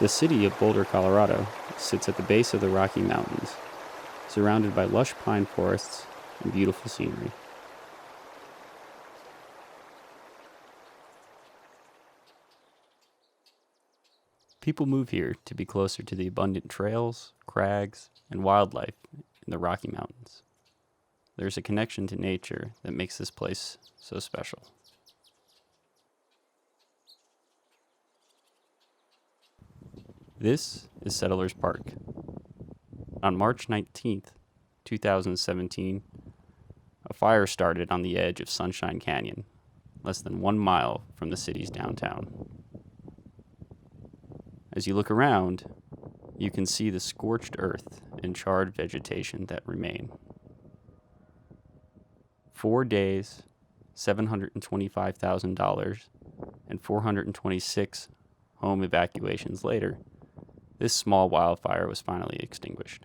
The city of Boulder, Colorado, sits at the base of the Rocky Mountains, surrounded by lush pine forests and beautiful scenery. People move here to be closer to the abundant trails, crags, and wildlife in the Rocky Mountains. There's a connection to nature that makes this place so special. This is Settlers Park. On March 19th, 2017, a fire started on the edge of Sunshine Canyon, less than 1 mile from the city's downtown. As you look around, you can see the scorched earth and charred vegetation that remain. 4 days, $725,000, and 426 home evacuations later, this small wildfire was finally extinguished.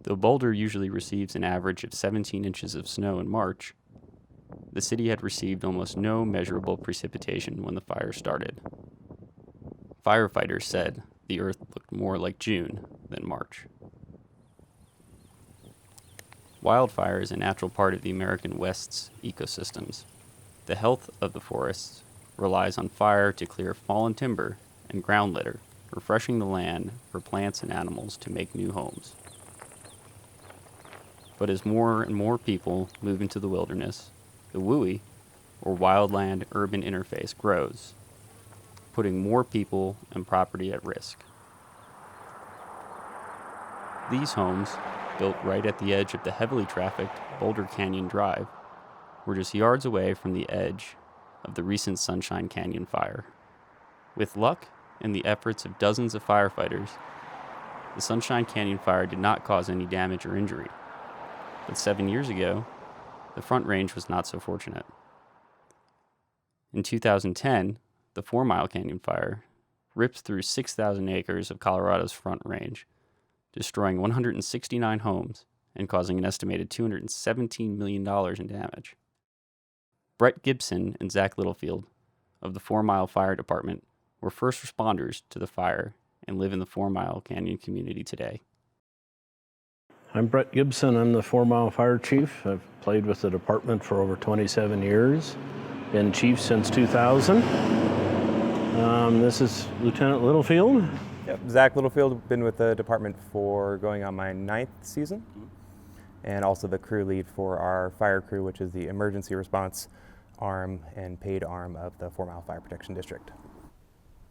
Though Boulder usually receives an average of 17 inches of snow in March, the city had received almost no measurable precipitation when the fire started. Firefighters said the earth looked more like June than March. Wildfire is a natural part of the American West's ecosystems. The health of the forests relies on fire to clear fallen timber and ground litter, refreshing the land for plants and animals to make new homes. But as more and more people move into the wilderness, the WUI, or wildland-urban interface, grows, putting more people and property at risk. These homes, built right at the edge of the heavily trafficked Boulder Canyon Drive, were just yards away from the edge of the recent Sunshine Canyon fire. With luck and the efforts of dozens of firefighters, the Sunshine Canyon fire did not cause any damage or injury. But 7 years ago, the Front Range was not so fortunate. In 2010, the 4 Mile Canyon fire ripped through 6,000 acres of Colorado's Front Range, destroying 169 homes and causing an estimated $217 million in damage. Brett Gibson and Zach Littlefield of the 4 Mile Fire Department were first responders to the fire and live in the 4 Mile Canyon community today. I'm Brett Gibson. I'm the 4 Mile Fire Chief. I've played with the department for over 27 years. Been chief since 2000. This is Lieutenant Littlefield. Yep, Zach Littlefield, been with the department for going on my 9th season, and also the crew lead for our fire crew, which is the emergency response arm and paid arm of the 4 Mile Fire Protection District.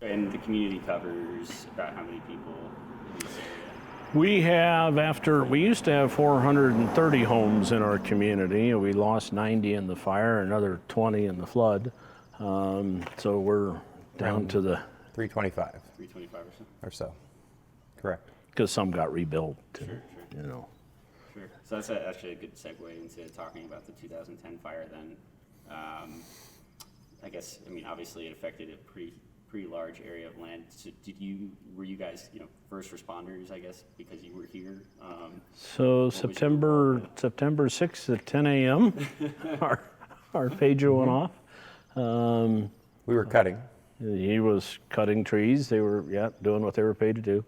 And the community covers about how many people? We used to have 430 homes in our community. We lost 90 in the fire, another 20 in the flood. So we're down to the 325. 325 or so. Correct. Because some got rebuilt. Sure. You know. Sure. So that's actually a good segue into talking about the 2010 fire then. Obviously it affected a pretty large area of land. So were you guys, first responders, I guess, because you were here? So September 6th at 10 a.m., our pager went off. We were cutting. He was cutting trees. They were, doing what they were paid to do.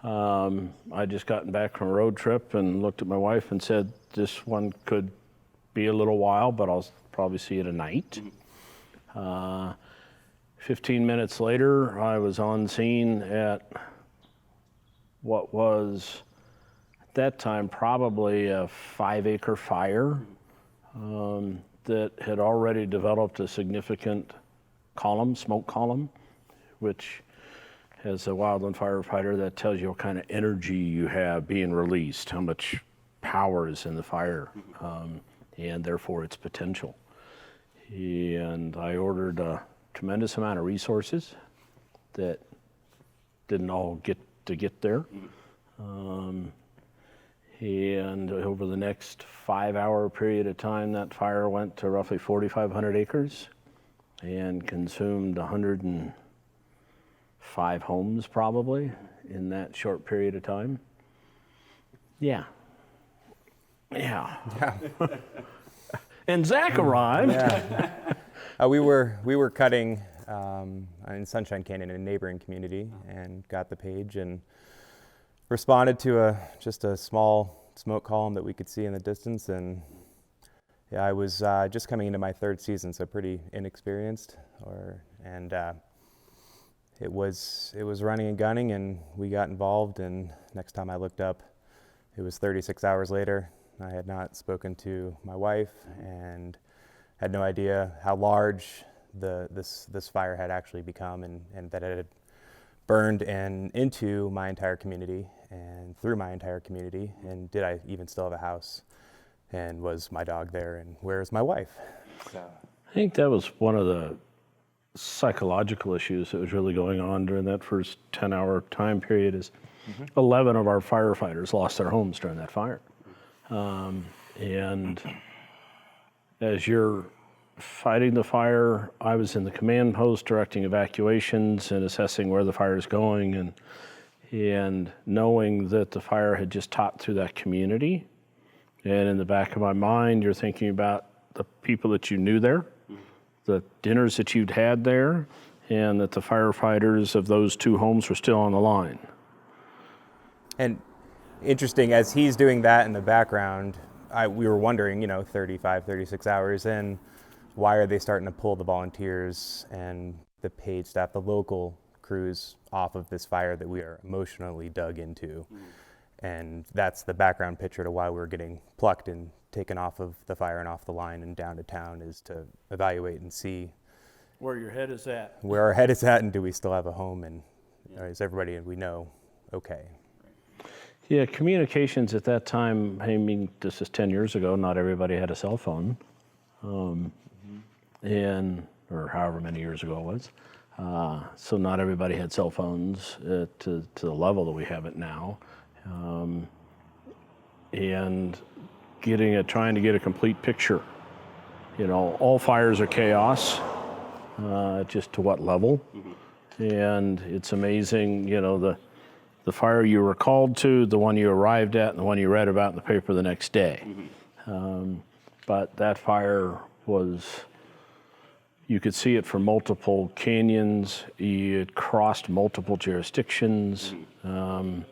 I just gotten back from a road trip and looked at my wife and said, this one could be a little while, but I'll probably see it at night. 15 minutes later, I was on scene at what was, at that time, probably a 5-acre fire that had already developed a significant smoke column, which as a wildland firefighter, that tells you what kind of energy you have being released, how much power is in the fire, and therefore its potential. And I ordered a tremendous amount of resources that didn't all get there. And over the next 5-hour period of time, that fire went to roughly 4,500 acres and consumed 105 homes probably in that short period of time. Yeah. And Zach arrived. We were cutting in Sunshine Canyon, in a neighboring community, and got the page and responded to just a small smoke column that we could see in the distance. And yeah, I was just coming into my third season, so pretty inexperienced. It was running and gunning, and we got involved. And next time I looked up, it was 36 hours later. I had not spoken to my wife and had no idea how large this fire had actually become, and that it had burned into my entire community and through my entire community. And did I even still have a house? And was my dog there? And where's my wife? So. I think that was one of the psychological issues that was really going on during that first 10-hour time period. Is 11 of our firefighters lost their homes during that fire. And as you're fighting the fire, I was in the command post directing evacuations and assessing where the fire is going, and knowing that the fire had just topped through that community. And in the back of my mind, you're thinking about the people that you knew there, the dinners that you'd had there, and that the firefighters of those two homes were still on the line. And interesting, as he's doing that in the background, we were wondering, 35, 36 hours in, why are they starting to pull the volunteers and the paid staff, the local crews, off of this fire that we are emotionally dug into? And that's the background picture to why we're getting plucked and taken off of the fire and off the line and down to town, is to evaluate and see Where your head is at. where our head is at, and do we still have a home, and is everybody we know okay? Yeah, communications at that time, I mean, this is 10 years ago, not everybody had a cell phone, or however many years ago it was. So not everybody had cell phones to the level that we have it now. And trying to get a complete picture. All fires are chaos, just to what level. And it's amazing, the fire you were called to, the one you arrived at, and the one you read about in the paper the next day. But that fire you could see it from multiple canyons. It crossed multiple jurisdictions and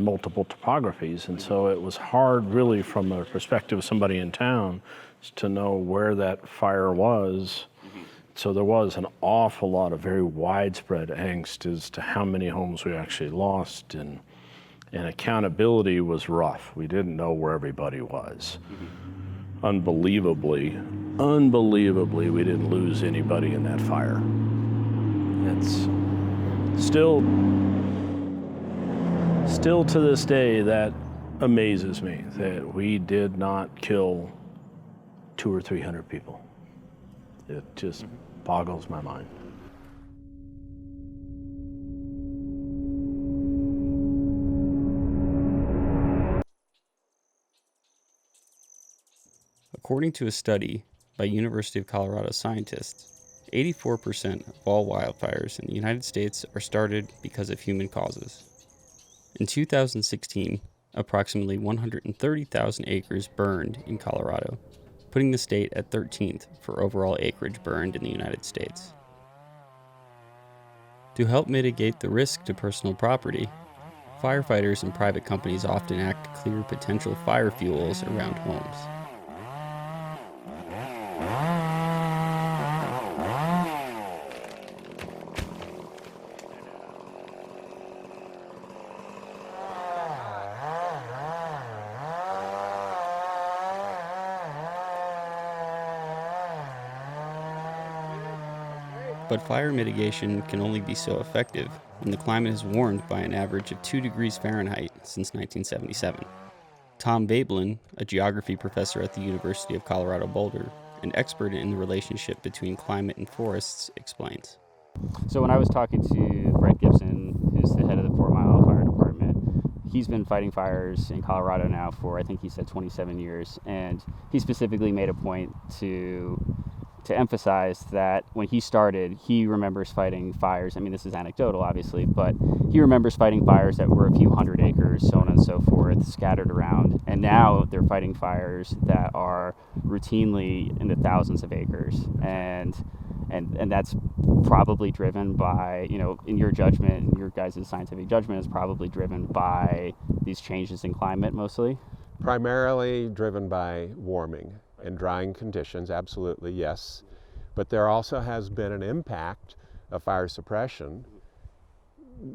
multiple topographies. And so it was hard, really, from the perspective of somebody in town, to know where that fire was. So there was an awful lot of very widespread angst as to how many homes we actually lost, and accountability was rough. We didn't know where everybody was. Unbelievably, we didn't lose anybody in that fire. It's still to this day, that amazes me, that we did not kill 200 or 300 people. It just boggles my mind. According to a study by University of Colorado scientists, 84% of all wildfires in the United States are started because of human causes. In 2016, approximately 130,000 acres burned in Colorado, putting the state at 13th for overall acreage burned in the United States. To help mitigate the risk to personal property, firefighters and private companies often act to clear potential fire fuels around homes. But fire mitigation can only be so effective when the climate has warmed by an average of 2 degrees Fahrenheit since 1977. Tom Veblen, a geography professor at the University of Colorado Boulder, an expert in the relationship between climate and forests, explains. So when I was talking to Brett Gibson, who's the head of the Fort Mile Fire Department, he's been fighting fires in Colorado now for, I think he said, 27 years, and he specifically made a point to emphasize that when he started, he remembers fighting fires. I mean, this is anecdotal, obviously, but he remembers fighting fires that were a few hundred acres, so on and so forth, scattered around. And now they're fighting fires that are routinely in the thousands of acres. And And that's probably driven by, in your judgment, in your guys' scientific judgment, is probably driven by these changes in climate mostly? Primarily driven by warming and drying conditions, absolutely, yes. But there also has been an impact of fire suppression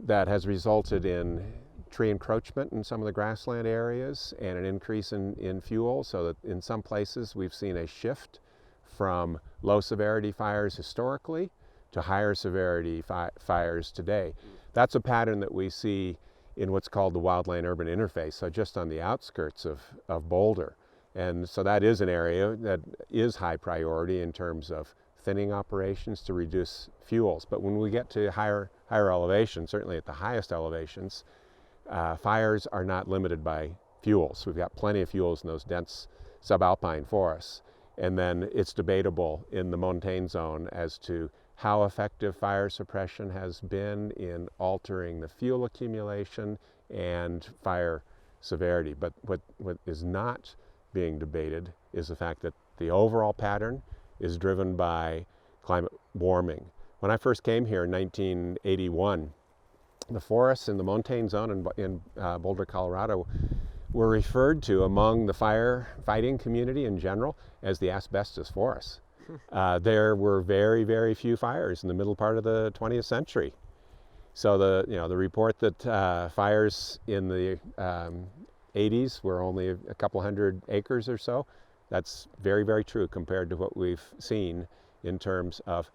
that has resulted in tree encroachment in some of the grassland areas and an increase in fuel, so that in some places we've seen a shift from low severity fires historically to higher severity fires today. That's a pattern that we see in what's called the wildland-urban interface, so just on the outskirts of Boulder. And so that is an area that is high priority in terms of thinning operations to reduce fuels. But when we get to higher elevations, certainly at the highest elevations, fires are not limited by fuels. We've got plenty of fuels in those dense subalpine forests. And then it's debatable in the montane zone as to how effective fire suppression has been in altering the fuel accumulation and fire severity. But what is not being debated is the fact that the overall pattern is driven by climate warming. When I first came here in 1981, the forests in the montane zone in Boulder, Colorado, were referred to among the firefighting community in general as the asbestos forests. There were very, very few fires in the middle part of the 20th century. So the report that fires in the 80s were only a couple hundred acres or so, that's very, very true compared to what we've seen in terms of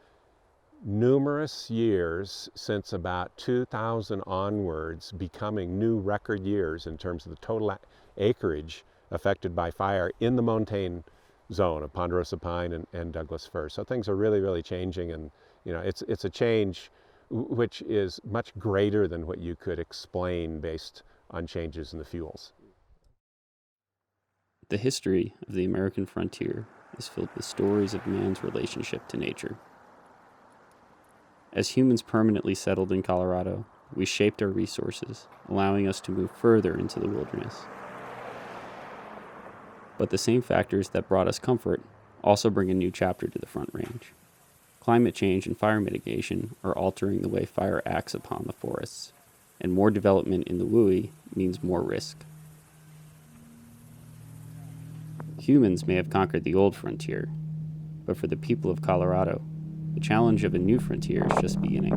numerous years since about 2000 onwards becoming new record years in terms of the total acreage affected by fire in the montane zone of ponderosa pine and Douglas fir. So things are really, really changing, and it's a change which is much greater than what you could explain based on changes in the fuels. The history of the American frontier is filled with stories of man's relationship to nature. As humans permanently settled in Colorado, we shaped our resources, allowing us to move further into the wilderness. But the same factors that brought us comfort also bring a new chapter to the Front Range. Climate change and fire mitigation are altering the way fire acts upon the forests, and more development in the WUI means more risk. Humans may have conquered the old frontier, but for the people of Colorado, the challenge of a new frontier is just beginning.